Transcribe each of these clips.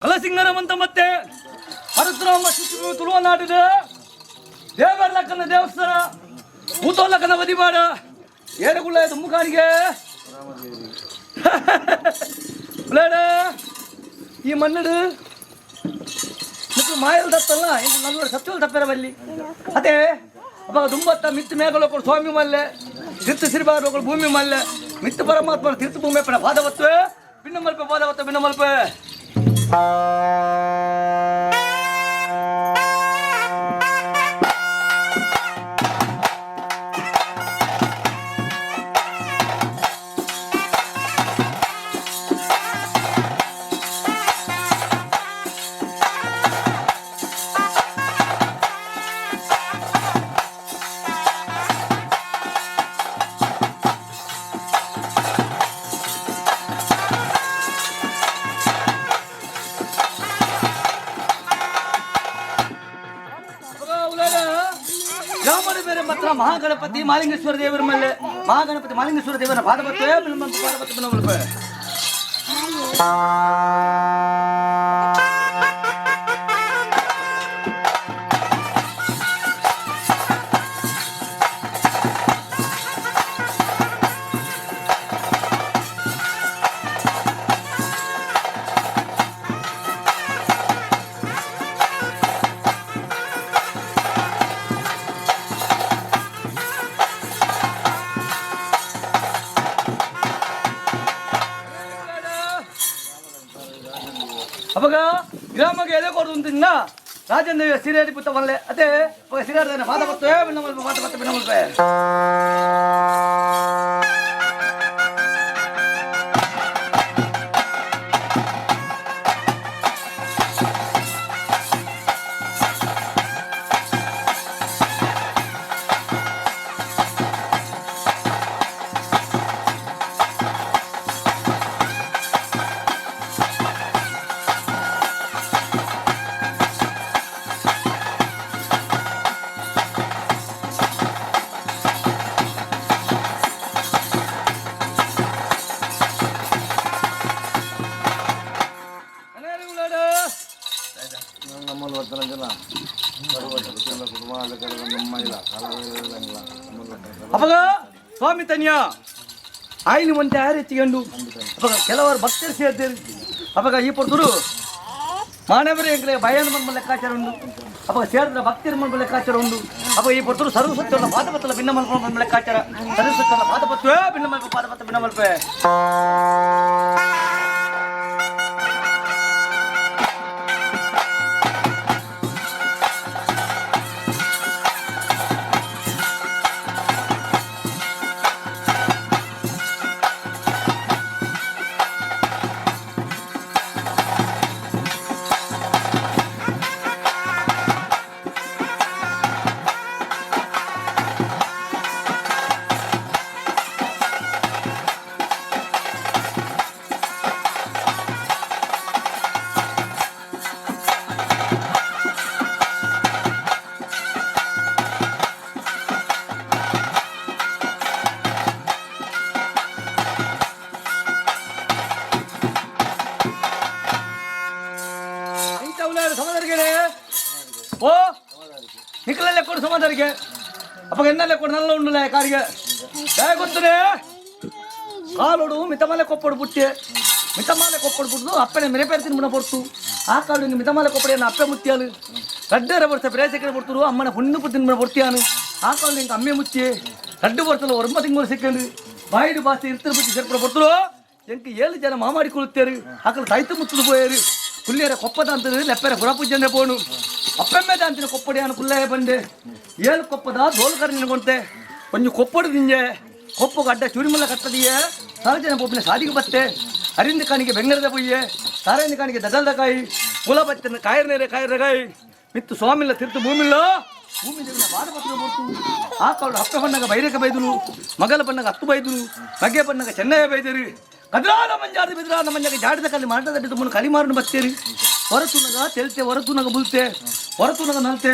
ಕಲಸಿಂಗರಮಂತ ಮತ್ತೆ ಪರಶುರಾಮ ತುಳುವನಾಡಿದ ದೇವರಲಕ್ಕನ ದೇವಸ್ಥಾನ ಊತೋಲಕ್ಕನ ಬದಿಮಾಡ ಏಡುಗುಳ್ಳ ತುಮ್ಮಕಾರಿಗೆ ಈ ಮನ್ನಡು ಮಾಯಲ್ ದತ್ತಲ್ಲ ಇದು ನಲ್ವರ ಸತ್ಯಲ್ ತಪ್ಪರ ಬಲ್ಲಿ ಅದೇ ಅಪ್ಪ ದುಂಬತ್ತ ಮಿತ್ತು ಮೇಘಲ ಸ್ವಾಮಿ ಮಲ್ಲೆ ತೀರ್ಥ ಸಿರಿಬಾರ ಭೂಮಿ ಮಲ್ಲೆ ಮಿತ್ತು ಪರಮಾತ್ಮ ತೀರ್ಥ ಭೂಮಿ ಪಡ ಪಾದವತ್ವೆ ಭಿನ್ನ ಮಲ್ಪೆ ಪಾದವತ್ವ ಭಿನ್ನ ಮಲ್ಪೆ ಮಹಾಗಣಪತಿ ಮಾಲಿಂಗೇಶ್ವರ ದೇವರ ಮೇಲೆ ಮಹಾಗಣಪತಿ ಮಾಲಿಂಗೇಶ್ವರ ದೇವರ ಪಾದಪತ್ವೆ ಅವಾಗ ಗ್ರಾಮಗೆ ಎದೆ ಕೊಡುವುದರಿಂದ ರಾಜೇಂದ್ರ ಸಿರಿಯಾದಿ ಪುತ್ತ ಬಲ್ಲೆ ಅದೇ ಸಿರಿಯಾದ ಪಾದಪತ್ವೆ ಪಾದಪತ್ವ ಭಿನ್ನಮಲ್ಪೆ ಅವಾಗ ಸ್ವಾಮಿ ತನ್ಯ ಆಯ್ನ ಒಂಟೆ ಯಾರು ಹೆಚ್ಚಿಕೊಂಡು ಅವಾಗ ಕೆಲವರು ಭಕ್ತರು ಸೇರ್ತಾರೆ ಅವಾಗ ಈ ಪುರ್ತರು ಮಾನವರ ಎಂಗ್ರೆ ಭಯನ ಮನ್ಮ ಲೆಕ್ಕಾಚಾರ ಉಂಡು ಅವಾಗ ಸೇರಿದ್ರೆ ಭಕ್ತಿರ ಮನ್ಮ ಲೆಕ್ಕಾಚಾರ ಉಂಡು ಅವಾಗ ಈ ಪುರ್ತರು ಸರ್ವಸತ್ಯವನ್ನು ಪಾದಪತ್ತಲ ಭಿನ್ನ ಮಲ್ಪ ಲೆಕ್ಕಾಚಾರ ಸರ್ವಸತ್ಯವನ್ನು ಪಾದಪತ್ವೇ ಭಿನ್ನ ಮಲ್ಪ ಪಾದಪತ್ರ ಭಿನ್ನ ಮಲ್ಪೆ ಓ ನಿಖಲಲ್ಲೇ ಕೊಡು ಸಮಾಧಾನಕ್ಕೆ ಅಪ್ಪ ಎನ್ನಲ್ಲೇ ಕೊಡು ನಲ್ಲ ಉಂಡುಲ್ಲ ಕಾರಿಗೆ ಗೊತ್ತೇ ಕಾಲೋಡು ಮಿತಮಾಲೆ ಕೊಪ್ಪಡು ಬುಟ್ಟೆ ಮಿತಮಾಲೆ ಕೊಪ್ಪಡು ಬಿಟ್ಟು ಅಪ್ಪನೆ ಮೆನೆ ಪೇರ್ತೀನಿ ಮುನ್ನ ಪೊರ್ತು ಆ ಕಾಲು ನಿಂಗೆ ಮಿತಮಾಲೆ ಕೊಪ್ಪಡೆಯನ್ನು ಅಪ್ಪೆ ಮುತ್ತಿಯಾಲು ರಡ್ಡರ ಬರ್ತ ಪ್ರೇಸಕಡೆ ಬಿಡ್ತರು ಅಮ್ಮನ ಹುಣ್ಣು ಪುತ್ತಿನ ಮುನ್ನ ಪೊರ್ತಿಯಾನು ಆ ಕಾಲು ನಿಂಗೆ ಅಮ್ಮೆ ಮುಚ್ಚಿ ರಡ್ಡು ಬರ್ತಲ್ಲ ಒರ್ಮ ತಿಂಗಳು ಸಿಕ್ಕಂಡು ಬಾಯಿಡು ಬಾಸಿ ಇರ್ತರ ಬುತ್ತಿ ಸೇರ್ಪಡ ಬರ್ತರು ಎಂಕ 7 ಜನ ಮಾಮಾಡಿಕೊಳ್ಳುತ್ತೇರು ಆಕಲು ತಾಯ್ತು ಮುತ್ತಲು ಪೋಯರು ಕುಲ್ಲಿಯರ ಕೊಪ್ಪದ ಅಂತ ಲೆಪ್ಪರ ಗುರಪೂಜನೆ ಪೋಣು ಅಪ್ಪೆಮ್ಮೆದ ಅಂತಿನ ಕೊಪ್ಪಡಿಯಾನು ಕುಲ್ಲಯ್ಯ ಬಂದೆ 7 ಕೊಪ್ಪದ ದೋಲ್ಕರ್ ನಿನ್ಕೊಂತೆ ಕೊಂಚ ಕೊಪ್ಪಡು ನಿಂಜೆ ಕೊಪ್ಪು ಅಡ್ಡ ಚುರಿಮುಲ್ಲ ಕಟ್ಟದಿಯೇ ಸಹಜನ ಪೊಪ್ಪಿನ ಸಾದಿಗೆ ಬತ್ತೆ ಅರಿಂದ ಕಾಣಿಗೆ ಬೆಂಗರದ ಪೊಯ್ಯೆ ಸಾರೇಂದ ಕಾಣಿಗೆ ದಗಲ್ದ ಕಾಯಿ ಕುಲ ಬತ್ತನ ಕಾಯಿರ್ನೇರೆ ಕಾಯಿರ ಕಾಯಿ ಮಿತ್ತು ಸ್ವಾಮಿಲ್ಲ ತಿರ್ತು ಭೂಮಿಲ್ಲ ಭೂಮಿ ದೇವಿನ ಬಾಧಪತ್ರ ಬರ್ತು ಆ ಕಾಳು ಅಪ್ಪ ಬಣ್ಣಗ ಬೈರಕ ಬೈದರು ಮಗಲ ಬಣ್ಣಗ ಹತ್ತು ಬೈದರು ಬಗೆ ಬಣ್ಣಗ ಚೆನ್ನಯ್ಯ ಬೈದರು ಕದ್ರಾನ ಮಂಜಾದ ಬಿದ್ರಾನ ಮಂಜಾಗ ಜಾಡಿದ ಕಲ್ಲಿ ಮಾಡ್ದಡ್ಡಿದ ಮುನ್ನ ಕಲಿ ಮಾರನ್ನು ಬತ್ತೇರಿ ಹೊರತುನಗ ತೆಲ್ತೆ ಹೊರತುನಗ ಬುಲ್ತೆ ಹೊರತುನಗ ನಲ್ತೆ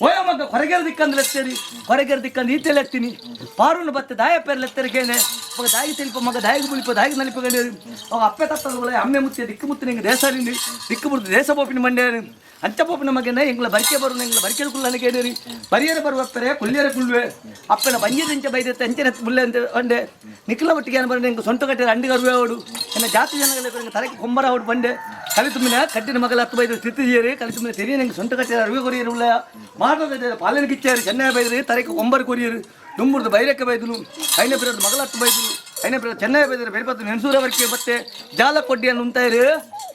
ಓಯ ಮಗ ಹೊರಗೆರ ದಿಕ್ಕಂದ್ರೆ ಎತ್ತೇರಿ ಹೊರಗೆರ ದಿಕ್ಕಂದು ಈತೆಲ್ಲ ಎತ್ತೀನಿ ಪಾರುನ ಬತ್ತೆ ದಾಯ ಪೇರ್ಲೆತ್ತರಿಗೇನೆ ఒక దాగి తెలిప మగ దాగి పులిప దాగి నలిపగండి ఒక అప్పే తప్ప అమ్మే ముత్తే దిక్కు ముత్తి ఇంక దేశాలి దిక్కు ముడితే దేశ పోపిన మండే ಅಂಚಪೋಪಿನ ಮಗನ ಎಂಗ್ಲ ಬರಿಕೆ ಬರು ಎಂಗ್ಲ ಬರಿಕೆ ಕುಲ್ಲನೆ ಕೇಳಿರಿ ಬರಿಯರ ಬರುವಪ್ಪರೆ ಕೊಲ್ಲಿಯರ ಕುಲ್ವೆ ಅಪ್ಪನ ಬಂಜಿದಂಚ ಬೈದತ್ತೆ ಅಂಚನೆ ಬುಲ್ಲೆ ಅಂತ ಒಂಡೆ ನಿಖಿಲ ಒಟ್ಟಿಗೆ ಏನು ಬರನೆ ಎಂಗ ಸೊಂಟ ಕಟ್ಟೆ ಅಂಡಿ ಕರುವೆ ಅವಡು ಎನ್ನ ಜಾತಿ ಜನಗಳ ತರಕ್ಕೆ ಕೊಂಬರ ಅವಡು ಬಂಡೆ ಕಲಿ ತುಂಬಿನ ಕಟ್ಟಿನ ಮಗಲ ಹತ್ತು ಬೈದು ಸ್ಥಿತಿಯೇರಿ ಕಲಿ ತುಂಬಿನ ತೆರಿಯ ಎಂಗ ಸೊಂಟ ಕಟ್ಟೆ ಅರುವೆ ಕೊರಿಯರುಲ್ಲ ಮಾಡದ ಪಾಲನೆ ಕಿಚ್ಚಾರಿ ಚೆನ್ನೈ ಬೈದ್ರಿ ತರಕ್ಕೆ ಕೊಂಬರ ಕೊರಿಯರು ದುಂಬುರ್ದು ಬೈರಕ್ಕೆ ಬೈದನು ಐನೇ ಬಿರೋದು ಮಗಲ ಹತ್ತು ಬೈದನು ಐನೇ ಬಿರೋದು ಚೆನ್ನೈ ಬೈದ್ರೆ ಬೇರೆ ಬತ್ತು ನೆನ್ಸೂರವರಿಗೆ ಮತ್ತೆ ಜಾಲ ಕೊಡ್ಡಿಯನ್ನು ಉಂಟಾಯಿರು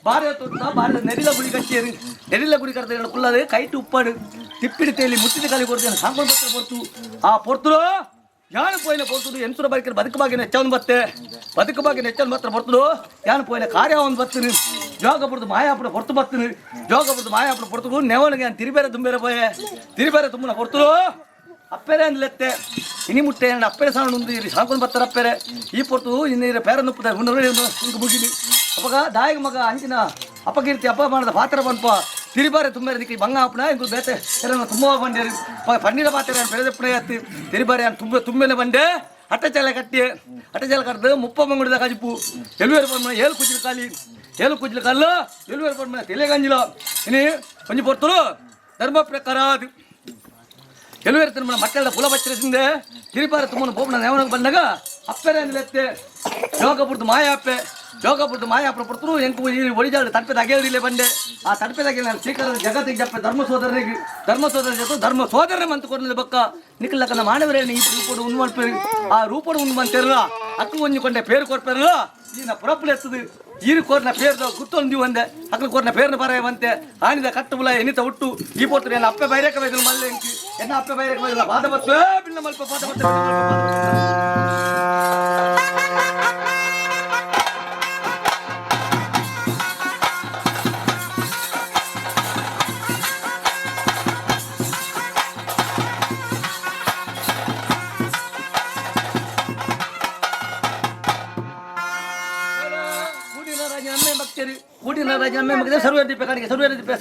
ಬಾರೆ ತೊಟ್ಟ ಬಾರೆ ನೆರಿಲ ಗುಡಿ ಕಟ್ಟಿಯರು ನೆರಿಲ ಗುಡಿ ಕಟ್ಟ ಕುಲ್ಲದು ಕೈಟು ಉಪ್ಪಾಡು ತಿಪ್ಪಿಡಿ ತೇಲಿ ಮುಟ್ಟಿದ ಕಾಲಿ ಕೊಡ್ತೇನೆ ಸಾಂಬಾರು ಪತ್ರ ಪೊರ್ತು ಆ ಪೊರ್ತರು ಯಾನು ಪೋಯಿನ ಪೊರ್ತುಡು ಎನ್ಸುರ ಬೈಕರ್ ಬದುಕಬಾಗಿನ ಹೆಚ್ಚವನು ಬತ್ತೆ ಬದುಕಬಾಗಿನ ಹೆಚ್ಚವನು ಮಾತ್ರ ಪೊರ್ತುಡು ಯಾನು ಪೋಯಿನ ಕಾರ್ಯ ಒಂದು ಬತ್ತೀನಿ ಜೋಗ ಬಿಡ್ದು ಮಾಯಾಪುಡ ಪೊರ್ತು ಬತ್ತೀನಿ ಜೋಗ ಬಿಡ್ದು ಮಾಯಾಪುಡ ಪೊರ್ತುಡು ನೆವನಿಗೆ ತಿರಿಬೇರೆ ತುಂಬೇರೆ ಪೋಯೆ ತಿರಿಬೇರೆ ತುಂಬನ ಪೊರ್ತುಡು ಅಪ್ಪೆರೆ ಅಂದ್ಲೆತ್ತೆ ಇನಿ ಮುಟ್ಟೆ ಅಪ್ಪೆರೆ ಸಾಣ ಉಂದು ಇಲ್ಲಿ ಸಾಂಕೊಂಡು ಬರ್ತಾರೆ ಅಪ್ಪೆರೆ ಈ ಪೊರ್ತು ಇನ್ನೀರ ಪೇರ ನುಪ್ಪುತ್ತಾರೆ ಹಿಂಗೆ ಮುಗಿಲಿ ಅಪ್ಪಗ ದಾಯಿಗ ಮಗ ಅಂಚಿನ ಅಪ್ಪಗಿರ್ತಿ ಅಪ್ಪ ಮಾಡಿದ ಪಾತ್ರ ಬಂಪ ತಿರಿಬಾರೆ ತುಂಬ ಇದಕ್ಕೆ ಬಂಗ ಅಪ್ಪನ ಇಂದು ಬೇತೆ ತುಂಬ ಬಂಡೇರಿ ಪನ್ನೀರ ಪಾತ್ರ ಬೆಳೆದಪ್ಪಣೆ ಹತ್ತಿ ತಿರಿಬಾರೆ ತುಂಬೆನೆ ಬಂಡೆ ಅಟ್ಟಚಾಲೆ ಕಟ್ಟಿ ಅಟ್ಟಚಾಲೆ ಕಟ್ಟದು ಮುಪ್ಪ ಮಂಗುಡಿದ ಕಜಿಪು ಎಲ್ವೇರು ಬಂದ ಏಳು ಕುಜ್ಜಿಲ ಕಾಲಿ ಏಳು ಕುಜ್ಜಿಲ ಕಲ್ಲು ಎಲ್ವೇರು ಬಂದ ತೆಲೆಗಂಜಿಲ ಇನಿ ಕೊಂಚ ಪೊರ್ತರು ಧರ್ಮ ಪ್ರಕಾರ ಅದು ಎಲ್ವೇರು ತಿನ್ನ ಮಕ್ಕಳ ಕುಲ ಬಚ್ಚರಿಸಿಂದೆ ತಿರಿಬಾರೆ ತುಂಬ ಬೋಪನ ನೆವನಿಗೆ ಬಂದಾಗ ಅಪ್ಪೆರೆ ಅಂದ್ಲೆತ್ತೆ ಜೋಗ ಬಿಡ್ದು ಮಾಯಾಪ್ಪೆ ಜೋಗ ಬಿಡ್ದು ಮಾಯಾಪುರ ಪುರ್ತರು ಎಂಕು ಒಳಿಜಾಡು ತಡ್ಪೆದ ಅಗೇರಿಲೆ ಬಂಡೆ ಆ ತಡ್ಪೆದಾಗಿ ನಾನು ಶ್ರೀಕರ ಜಗತ್ತಿಗೆ ಜಪ್ಪೆ ಧರ್ಮ ಸೋದರ ಜೊತೆ ಧರ್ಮ ಸೋದರನೇ ಮಂತು ಕೊರಲಿ ಬಕ್ಕ ನಿಖಲಕ್ಕನ ಮಾನವರೇ ಈ ರೂಪಡು ಉಣ್ಣು ಮಾಡ್ಪೇರಿ ಆ ರೂಪಡು ಉಣ್ಣು ಬಂತೇರಲ್ಲ ಅಕ್ಕ ಒಂಜಿಕೊಂಡೆ ಪೇರು ಕೊಡ್ಪೇರಲ್ಲ ಈನ ಪುರಪ್ಪಲು ಎತ್ತದು ಈರು ಕೋರ್ನ ಪೇರ್ದ ಗುತ್ತೊಂದು ಒಂದೆ ಅಕ್ಕ ಕೋರ್ನ ಪೇರ್ನ ಬರ ಬಂತೆ ಆನಿದ ಕಟ್ಟುಬುಲ ಎನಿತ ಹುಟ್ಟು ಈ ಪೋತ್ರ ಎಲ್ಲ ಅಪ್ಪೆ ಬೈರೇಕ ಬೈದಲು ಮಲ್ಲೆ ಎಂಕಿ ಎನ್ನ ಅಪ್ಪೆ ಬೈರೇಕ ಬೈದಲ್ಲ ಬಾದ ಬತ್ತು ಬಿನ್ನ ಮಲ್ಪ ಬಾದ ಬತ್ತು ಊಟಿನ ರಾಜ ಅಮ್ಮೆ ಮಗದೆ ಸರ್ವೇರ್ ದೀಪೆ ಕಾಣಿಕೆ ಸರ್ವೇರ್ ದೀಪೆ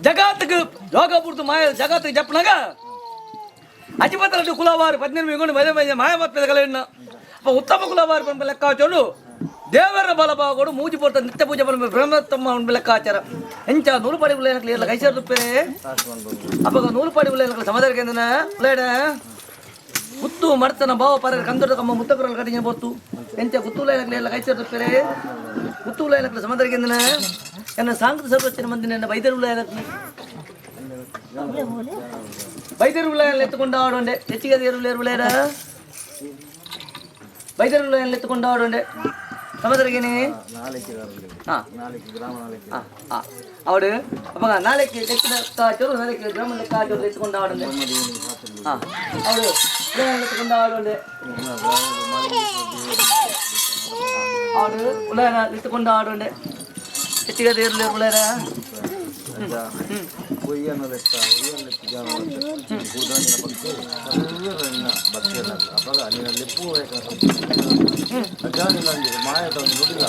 జగత్తుకు జోగపుడుతు మాయ జగత్తుకు చెప్పనగా అచిపత్ర కులవారు 18 మాయమత్పెదగలేన ఉత్తమ కులవారు లెక్క చూడు ದೇವರ ಬಲಭಾಗೋಡು ಮೂಜಿ ಪೋರ್ತ ನಿತ್ಯ ಪೂಜೆ ಬಲ ಬ್ರಹ್ಮೋತ್ತಮ ಲೆಕ್ಕಾಚಾರ ಎಂಚ ನೂರು ಪಡಿ ಉಳ್ಳೇನಕ್ಲಿ ಎಲ್ಲ ಕೈಸರ್ ರುಪ್ಪೆ ಅಪ್ಪಗ ನೂರು ಪಡಿ ಉಳ್ಳೇನಕ್ಲಿ ಸಮಾಧಾನಕ್ಕೆ ಎಂದನ ಉಳ್ಳೇಡ ಕುತ್ತು ಮರ್ತನ ಭಾವ ಪರ ಕಂದರ ಕಮ್ಮ ಮುತ್ತಕರಲ್ಲಿ ಕಡಿಗೆ ಬೋತು ಎಂಚ ಕುತ್ತು ಉಳ್ಳೇನಕ್ಲಿ ಎಲ್ಲ ಕೈಸರ್ ರುಪ್ಪೆ ಕುತ್ತು ಉಳ್ಳೇನಕ್ಲಿ ಸಮಾಧಾನಕ್ಕೆ ಎಂದನ ಎನ್ನ ಸಾಂಗತ ಸರ್ವಚನ ಮಂದಿನ ಎನ್ನ ವೈದ್ಯರು ಉಳ್ಳೇನಕ್ಲಿ ವೈದ್ಯರು ಉಳ್ಳೇನ ಎತ್ತುಕೊಂಡು ಆಡೋಂಡೆ ಹೆಚ್ಚಿಗೆ ದೇವರು ಉಳ್ಳೇರ ವೈದ್ಯರು ಉಳ್ಳೇನ ಎತ್ತುಕೊಂಡು ಆಡೋಂಡೆ சமதரகனே அவடு அப்ப நாளைக்கு லெக்காச்சோரு நாளைக்கு கிராம லெக்காச்சோரு எத்துಕೊಂಡು ஆடுಂಡೆ அவடு எத்துಕೊಂಡು ஆடுಂಡೆ அவடு ಉಳ್ಳೇನ ಎತ್ತುಕೊಂಡು ಆಡುಂಡೆ ಹೆಚ್ಚಿಗೆ ದೇರ್ಲೆ ಉಳ್ಳೇರ ಒಯ್ಯನ ಲೆಕ್ಕ ಗುರುದಾನಿನ ಬಗ್ಗೆ ಭಕ್ತಿಯಲ್ಲ ಅವಾಗ ನೀನು ಲೆಪ್ಪು ಅಜ್ಜಾನಿಲ್ಲಂಜಿ ಮಾಯದ ಒಂದು ನುಡಿಲ್ಲ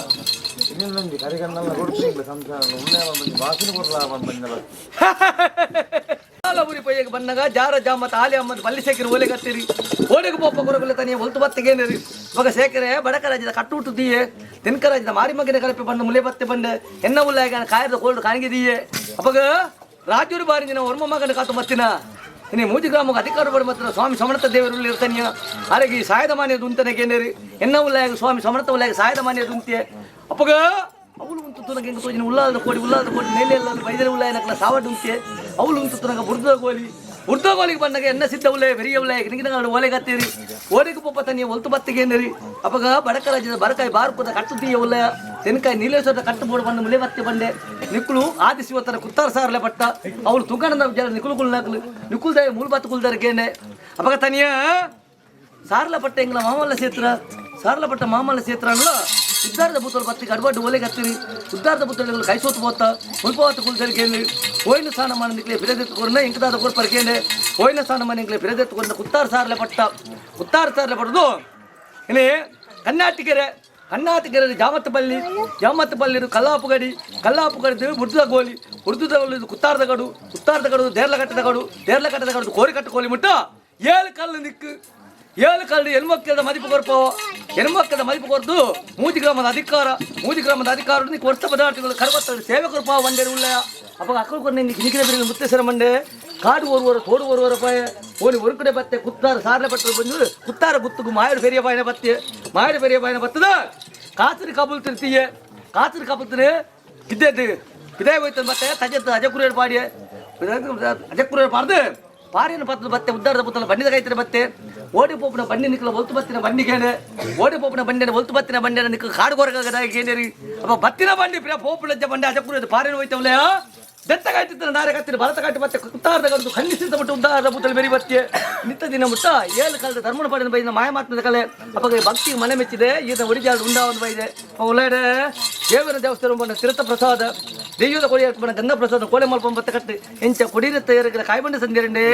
ಇನ್ನೊಂದು ಕರಿಗನ್ನೆಲ್ಲ ಕೊಡ್ತೀನಿ ಸಂಸಾರ ಉಣ್ಣೆ ಬಂದು ವಾಸನೆ ಕೊಡಲ ಬಂದ ಊರಿ ಪೈಗೆ ಬಂದಾಗ ಜಾರ ಜಾಮತ್ ಆಲಿ ಅಮ್ಮದ್ ಬಲ್ಲಿ ಸೇಕರಿ ಓಲೆ ಕತ್ತೀರಿ ಓಡಿಗೆ ಪೋಪ ಕೊರಗಲ್ಲ ತನಿಯ ಹೊಲ್ತು ಬತ್ತಿಗೇನೇರಿ ಇವಾಗ ಸೇಕರೆ ಬಡಕ ರಾಜ್ಯದ ಕಟ್ಟು ದೀಯೆ ತೆನ್ಕ ರಾಜ್ಯದ ಮಾರಿ ಮಗನ ಕಲಪೆ ಬಂದು ಮುಲೆ ಬತ್ತೆ ಬಂಡೆ ಎನ್ನ ಉಲ್ಲಾಗ ಕಾಯದ ಕೋಲ್ಡ್ ಕಾಣಿಗಿದೀಯೆ ಅವಾಗ ರಾಜೂರು ಬಾರಿ ದಿನ ವರ್ಮ ಮಗನ ಕಾತು ಮತ್ತಿನ ಇನ್ನು ಮೂಜಿ ಗ್ರಾಮಕ್ಕೆ ಅಧಿಕಾರ ಬಡ ಮಾತ್ರ ಸ್ವಾಮಿ ಸಮರ್ಥ ದೇವರಲ್ಲಿ ಇರ್ತಾನಿಯ ಹಾಗಾಗಿ ಸಾಯದ ಮಾನ್ಯದ ಉಂತನಗೇನೇರಿ ಎನ್ನ ಉಲ್ಲಾಗ ಸ್ವಾಮಿ ಸಮರ್ಥ ಉಲ್ಲಾಗ ಸಾಯದ ಮಾನ್ಯದ ಉಂತೆ ಅಪ್ಪಗ ಅವಳು ಉಂಟು ತುನಗ ಹೆಂಗೆ ತೋಜಿನ ಉಲ್ಲಾದ ಕೋಡಿ ಮೇಲೆ ಎಲ್ಲ ಬೈದರೆ ಉಲ್ಲಾಯ ನಕಲ ಸಾವಡ್ ಉಂಟೆ ಅವಳು ಉಂಟು ತುನಗ ಬುರ್ದ ಗೋಲಿಗೆ ಬಂದಾಗ ಎನ್ನ ಸಿದ್ಧ ಉಲ್ಲಾಯ ಬೆರಿಯ ಉಲ್ಲಾಯ ನಿಂಗೆ ಓಲೆಗತ್ತೀರಿ ಓಡಿಗೆ ಪಪ್ಪ ತನಿಯ ಹೊಲ್ತು ಬತ್ತಿಗೇನೇರಿ ಅಪ್ಪಗ ಬಡಕ ರಾಜ್ಯದ ಬರಕಾಯಿ ಬಾರ್ಕುದ ಕಟ್ಟುತ್ತೀಯ ಉಲ್ಲಾಯ ತೆನಕಾಯಿ ನೀಲೇಶ್ವರದ ಕಟ್ಟು ಬೋರ್ಡ್ ಬಂದು ಮುಲೆ ಬತ್ತೆ ಬಂಡೆ ನಿಕ್ಕಳು ಆದಿಶಿವತ್ತರ ಕುತ್ತಾರ ಸಾರಲೆ ಪಟ್ಟ ಅವಳು ತುಗಣದ ಜನ ನಿಕ್ಕುಲು ನಕಲು ನಿಕ್ಕುಲ್ದಾಯ ಮೂಲ ಬತ್ತು ಕುಲ್ದಾರ ಕೇನೆ ಅಪ್ಪಗ ತನಿಯ ಸಾರ್ಲ ಪಟ್ಟ ಎಂಗ್ಲ ಮಾಮಲ್ಲ ಸೇತ್ರ ಅಲ್ಲ ಉದ್ದಾರದ ಬುತ್ತಲು ಬತ್ತಿಗೆ ಅಡ್ಬಡ್ಡು ಒಲೆಗೆ ಹತ್ತಿರಿ ಉದ್ದಾರದ ಬುತ್ತಲು ಕೈ ಸೋತು ಹೋತ ಮುಲ್ಪವತ್ತು ಕುಲ್ದರಿಕೇನೆ ಹೋಯ್ನ ಸ್ನಾನ ಮಾಡಿ ನಿಕ್ಲೆ ಫಿರದೆತ್ತುಕೊಂಡ ಇಂಕದಾದ ಕೊರ್ಪರ್ಕೇನೆ ಹೋಯ್ನ ಸ್ನಾನ ಮಾಡಿ ನಿಕ್ಲೆ ಫಿರದೆತ್ತುಕೊಂಡ ಕುತ್ತಾರ ಸಾರ್ಲೆ ಪಟ್ಟದು ಇಲ್ಲಿ ಕನ್ನಾಟಿಕೆರೆ ಜಾಮತ್ ಬಲ್ಲಿ ಕಲ್ಲಾಪುಗಡಿ ಉರ್ದುದ ಗೋಲಿ ಕುತ್ತಾರದ ಗಡು ದೇರ್ಲಕಟ್ಟದ ಗಡು ಕೋರಿಕಟ್ಟು ಕೋಲಿ ಮುಟ್ಟ 7 ಕಲ್ಲು ನಿಕ್ಕು 7 ಕಲ್ಲು ಹೆಣ್ಮಕ್ಕಳ ಮದಿಪು ಕೊರದು ಮೂಜಿ ಗ್ರಾಮದ ಅಧಿಕಾರ ನೀನು ವರ್ಷ ಪದಾರ್ಥಗಳು ಕರವತ್ತ ಸೇವಕರು ಪಾವ ಬಂಡೇರು ಉಳ್ಳಯ ಅಪ್ಪ ಅಕ್ಕಳು ಕೊಂಡು ನಿಖಿಲ ಬಿರಿಗಳು ಮುತ್ತೇಸರ ಮಂಡೆ ಕಾಡು ಓರ್ವರ ತೋಡು ಓರ್ವರ ಪಾಯ ಓನಿ ಒರುಕಡೆ ಬತ್ತೆ ಕುತ್ತಾರ ಸಾರಲೆ ಪಟ್ಟು ಬಂದು ಕುತ್ತಾರ ಗುತ್ತುಗು ಮಾಯರು ಫೆರಿಯ ಬಾಯಿನ ಬತ್ತದ ಕಾಸರಿ ಕಬುಲ್ ತಿರ್ತೀಯೆ ಬಿದ್ದೆದ್ದು ಬಿದಾಯ ಹೋಯ್ತು ಮತ್ತೆ ತಜತ್ತು ಅಜಕುರಿಯರು ಪಾಡ್ದು ಪಾರಿನ ಪತ್ರ ಬತ್ತೆ ಉದ್ದಾರದ ಪುತ್ತಲ ಬಂಡಿದ ಕೈತಿನ ಬತ್ತೆ ಓಡಿ ಪೋಪನ ಬಂಡಿ ನಿಕ್ಕಲ ಒಲ್ತು ಬತ್ತಿನ ಬಂಡಿಗೇನೆ ಓಡಿ ಪೋಪನ ಬಂಡಿನ ಒಲ್ತು ಬತ್ತಿನ ಬಂಡಿನ ನಿಕ್ಕ ಕಾಡುಗೋರಗೇನೇರಿ ಅಪ್ಪ ಬತ್ತಿನ ಬಂಡಿ ಪ್ರಿಯ ಪೋಪುಳಜ್ಜ ಬಂಡೆ ಅಜಕುರಿಯದು ಪಾರಿನ ಹೋಯ್ತವಲ್ಲ ಬೆತ್ತಗಾಯ್ತಿತ್ತು ನಾರೆ ಕತ್ತಿನ ಭರತ ಕಟ್ಟಿ ಮತ್ತೆ ಕುತ್ತಾರದ ಗಂಟು ಖಂಡಿಸಿದ ಬಿಟ್ಟು ಉದ್ದಾರದ ಪುತ್ತಲು ಬೆರಿ ಬತ್ತೆ ನಿತ್ತ ದಿನ ಮುಟ್ಟ 7 ಕಾಲದ ಧರ್ಮಣ ಪಾಡಿನ ಬೈದ ಮಾಯಮಾತ್ಮದ ಕಲೆ ಅಪ್ಪಗೆ ಭಕ್ತಿ ಮನೆ ಮೆಚ್ಚಿದೆ ಈತ ಒಡಿಜಾಡು ಉಂಡಾವನ್ನು ಬೈದೆ ಒಳ್ಳೆಡೆ ದೇವರ ದೇವಸ್ಥಾನ ತಿರುತ ಪ್ರಸಾದ ದೆಯ್ಯದ ಕೊಡಿಯ ಗಂಗಾ ಪ್ರಸಾದ ಕೋಲೆ ಮಲ್ಪ ಬತ್ತ ಕಟ್ಟಿ ಎಂಚ ಕೊಡಿರ ತಯಾರಿಗಳ ಕಾಯ್ಬಂಡೆ ಸಂದೇರಂಡೆ